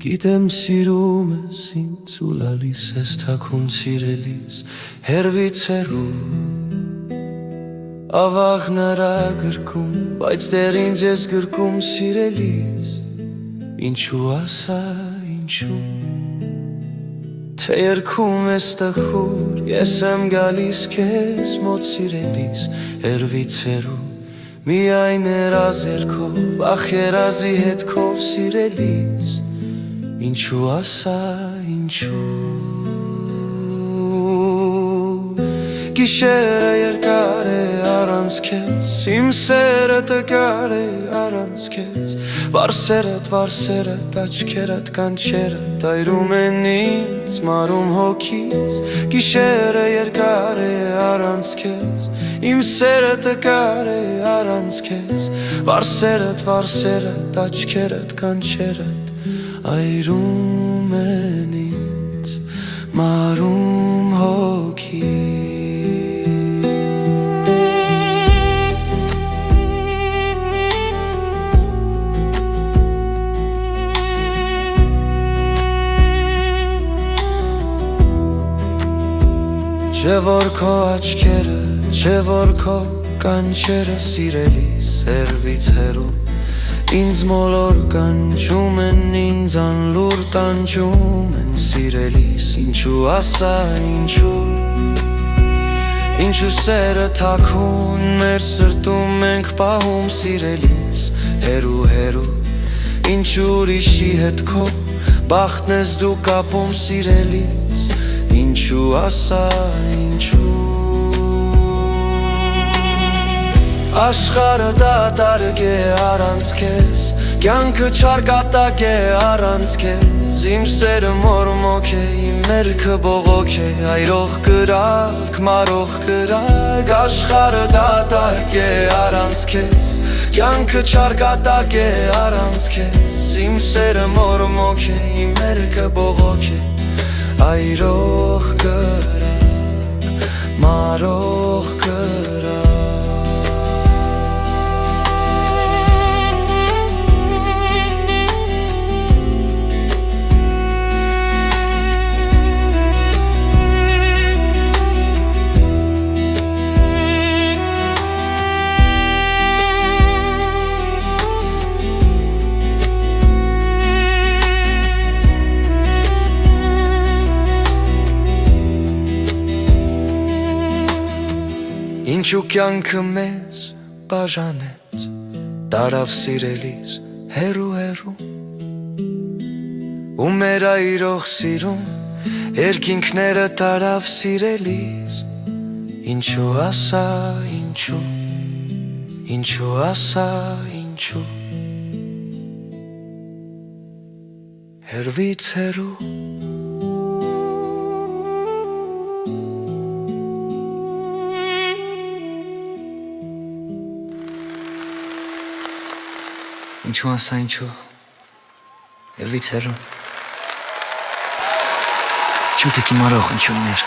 Գիտեմ սիրում ես ինձ ու լալիս ես թաքուն սիրելիս հերվից հեռու Ավաղ նրա գրկում, բայց դեռ ինձ ես գրկում սիրելիս Ինչու ասա, ինչու Թե երգում ես տխուր, ես եմ գալիս քեզ մոտ սիրելիս հերվից հեռու Միայն երազ երգով, ախ երազի հետքով սիրելիս Ինչու ասա, ինչու Գիշերը երկար է առանց քեզ Իմ սերը տկար է առանց քեզ Վարսերդ աչքերդ կանչերդ Այրում են ինձ մարում հոգիս Գիշերը երկար է առանց քեզ Իմ սերը տկար է առանց քեզ Վարսերդ աչքերդ կանչերդ Այրում են ինձ մարում հոգիս Չէ որ քո աչքերը, չէ որ քո կանչերը սիրելիս հերվից հեռու Ինձ մոլոր կանչում են, ինձ անլուր տանջում են սիրելիս Ինչու ասա, ինչու Ինչու սերը թաքուն մեր սրտում մենք պահում սիրելիս հեռու հեռու Ինչու ուրիշի հետ քո բախտն ես դու կապում սիրելիս Ինչու ասա, ինչու Աշխարհը դատարկ է առանց քեզ Կյանքը չարկատակ է առանց քեզ Իմ սերը մորմոք է, իմ մերքը բողոք է Այրող կրակ, մարող կրակ Աշխարհը դատարկ է առանց քեզ Կյանքը չարկատակ է առանց քեզ Իմ սերը մորմոք է, իմ մերքը բողոք է Այրող կրակ, մարող կրակ Ինչու կյանքը մեզ բաժանեց, տարավ սիրելիս հեռու հեռու Ու մեր այրող սիրուն երկինքները տարավ սիրելիս Ինչու ասա, ինչու, ինչու ասա, ինչու Հեռվից հեռու Ինչու ասա ինչու, հեռվից հեռու Ինչու տքի մարող ինչումներ